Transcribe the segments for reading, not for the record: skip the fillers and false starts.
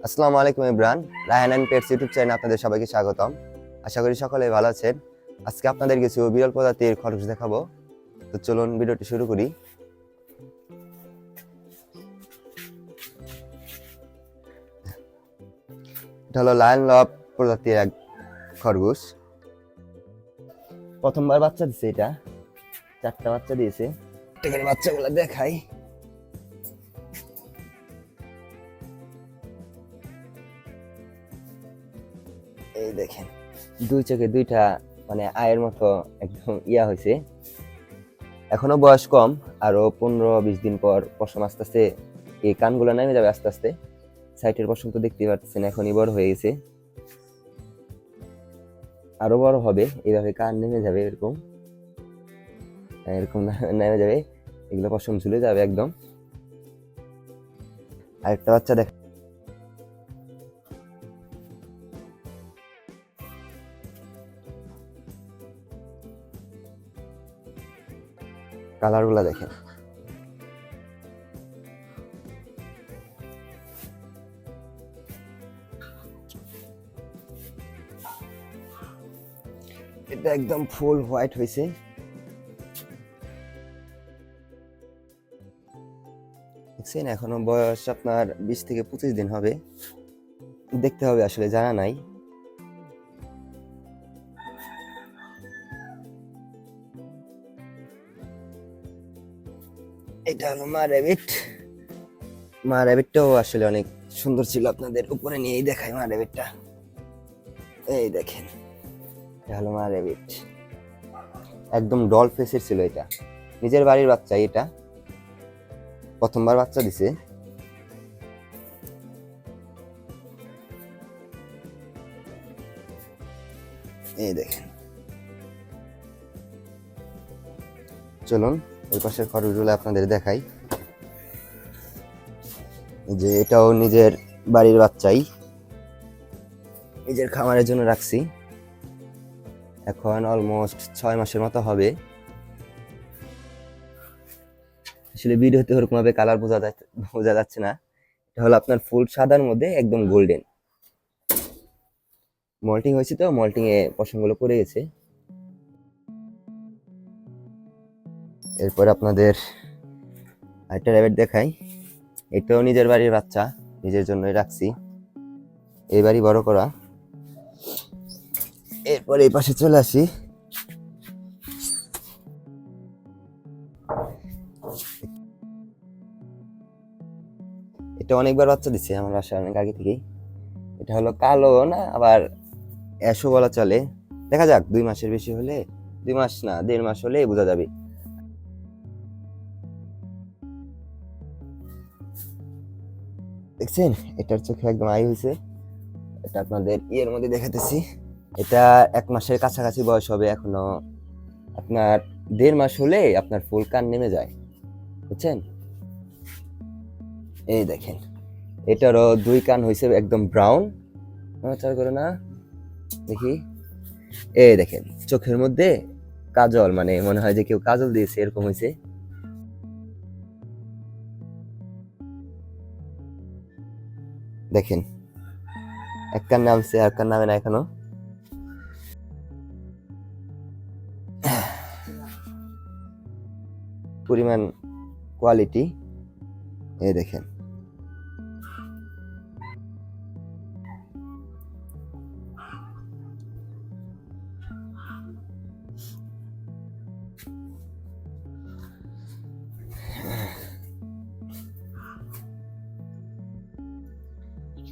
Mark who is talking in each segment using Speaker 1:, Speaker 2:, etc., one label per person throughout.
Speaker 1: আসসালামু আলাইকুম Imran, Raihan and pets YouTube চ্যানেলে আপনাদের সবাইকে স্বাগতম। আশা করি সকলে ভালো আছেন। আজকে আপনাদের কিছু বিরল প্রজাতির খরগোশ দেখাবো। তো চলুন ভিডিওটি শুরু করি। এটা হলো লায়ন লব প্রজাতির এক খরগোশ। প্রথমবার বাচ্চা দিছে, এটা 4টা বাচ্চা দিয়েছে। এটাকে বাচ্চাগুলো দেখাই। এই দেখেন, দুই চোখে দুইটা মানে আয়ের মতো একদম ইয়া হয়েছে। এখনো বয়স কম, আরো 15-20 দিন পর পশম আস্তে আস্তে এই কানগুলো নেমে যাবে আস্তে আস্তে। সাইটের পশম তো দেখতে পাচ্ছেন এখনই বড় হয়ে গেছে, আরো বড় হবে। এইভাবে কান নেমে যাবে, এরকম এরকম নেমে যাবে, এগুলো পশম ঝুলে যাবে একদম। আরেকটা বাচ্চা দেখ, কালার গুলা দেখেন। এটা একদম ফুল হোয়াইট হয়েছে। দেখছেন, এখনো বয়স আপনার 20 থেকে 25 দিন হবে। দেখতে হবে, আসলে জানা নাই। এটা হলো মা র্যাবিট। মা র্যাবিটটাও আসলে অনেক সুন্দর ছিল, আপনাদের উপরে নিয়েই দেখাই মা র্যাবিটটা। এই দেখেন, এটা হলো মা র্যাবিট, একদম ডল ফেসের ছিল। এটা নিজের বাড়ির বাচ্চা, এটা প্রথমবার বাচ্চা দিছে। এই দেখেন, চলুন ওই পাশের খরগোশগুলো আপনাদের দেখাই। যে এটাও নিজের বাড়ির বাচ্চাই, নিজের খামারের জন্য রাখছি। এখন অলমোস্ট 6 মাসের মতো হবে। আসলে ভিডিওতে ওরকম ভাবে কালার বোঝা যাচ্ছে না। এটা হলো আপনার ফুল সাদার মধ্যে একদম গোল্ডেন। মল্টিং হয়েছে, তো মল্টিং এ পশমগুলো পড়ে গেছে। এরপর আপনাদের আরেকটা র্যাবিট দেখাই। এটাও নিজের বাড়ির বাচ্চা, নিজের জন্যই রাখছি, এই বাড়ি বড় করা। এরপর এই পাশে চলে আসি। এটা অনেকবার বাচ্চা দিচ্ছে আমার বাসায় অনেক আগে থেকেই। এটা হলো কালো না, আবার অ্যাশও বলা চলে। দেখা যাক, 2 মাসের বেশি হলে, 2 মাস না 1.5 মাস হলে বোঝা যাবে। দেখছেন, এটার চোখে একদম আই হয়েছে। এটা আপনাদের ইয়ের মধ্যে দেখাতেছি। এটা 1 মাসের কাছাকাছি বয়স হবে এখনো। আপনার 1.5 মাস হলে আপনার ফুল কান নেমে যায়, বুঝছেন। এই দেখেন, এটারও 2 কান হয়েছে একদম ব্রাউন। চার করে না দেখি, এই দেখেন চোখের মধ্যে কাজল, মানে মনে হয় যে কেউ কাজল দিয়েছে, এরকম হয়েছে। দেখেন, এক কান নামছে, আর কান নামে না এখনো। পরিমাণ কোয়ালিটি এই দেখেন।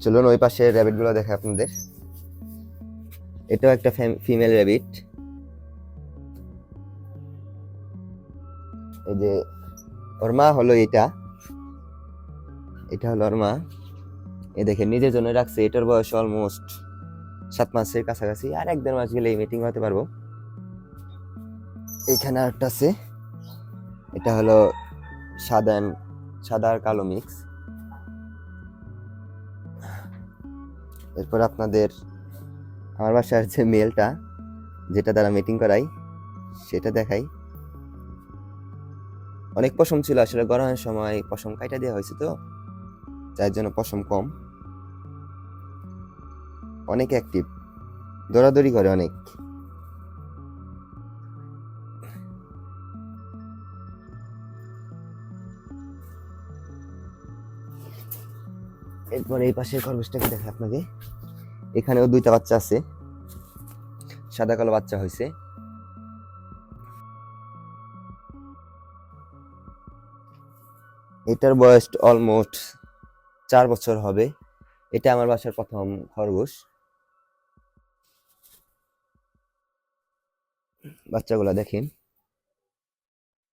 Speaker 1: চলুন ওই পাশে র্যাবিট গুলো দেখে আপনাদের। এটাও একটা ফিমেল র্যাবিট। এই যে ওর মা হলো এটা, এটা হলো ওর মা। এই দেখেন, নিজের জন্য রাখছে। এটার বয়স অলমোস্ট 7 মাসের কাছাকাছি, আর 1-1.5 মাস গেলে মিটিং হতে পারবো। এখানে আরেকটা আছে, এটা হলো সাদা আর কালো মিক্স। এরপর আপনাদের আমার বাসার যে মেলটা, যেটা দ্বারা মিটিং করাই, সেটা দেখাই। অনেক পশম ছিল আসলে গরমের সময় পশম কাইটা দেওয়া হয়েছে তো, যার জন্য পশম কম। অনেক অ্যাক্টিভ, দৌড়াদৌড়ি করে অনেক। এরপর এই পাশের খরগোশটাকে দেখে আপনাকে, এখানেও দুইটা বাচ্চা আছে, সাদা কালো বাচ্চা হয়েছে। এটার বয়স অলমোস্ট 4 বছর হবে। এটা আমার বাসার প্রথম খরগোশ। বাচ্চাগুলা দেখেন,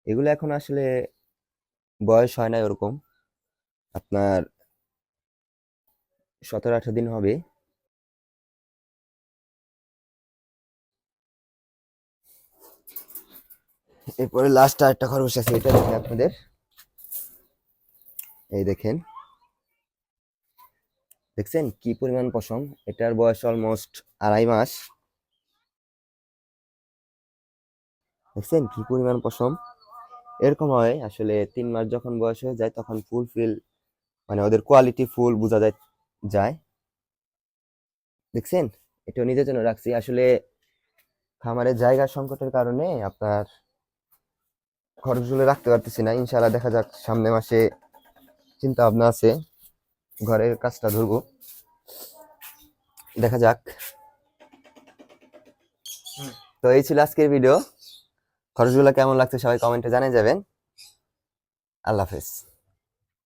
Speaker 1: এগুলো এখন আসলে বয়স হয় না ওরকম, আপনার 17-18 দিন হবে। এরপরে লাস্ট আরেকটা খরগোশ আছে, এটা দেখেন আপনাদের, এই দেখেন, দেখছেন কি পরিমাণ পশম। এটার বয়স অলমোস্ট 2.5 মাস। দেখছেন কি পরিমাণ পশম। এরকম হয় আসলে 3 মাস যখন বয়স হয়ে যায় তখন ফুল ফিল, মানে ওদের কোয়ালিটি ফুল বোঝা যায়। দেখছেন, এটা নিজের জন্য রাখছি আসলে, খামারের জায়গার সংকটের কারণে আপনার খরচগুলো রাখতে পারতেছি না। ইনশাআল্লাহ দেখা যাক সামনে মাসে চিন্তা ভাবনা আছে ঘরের কাজটা ধরবো, দেখা যাক। তো এই ছিল আজকের ভিডিও। খরচগুলো কেমন লাগছে সবাই কমেন্টে জানিয়ে যাবেন। আল্লাহ হাফেজ।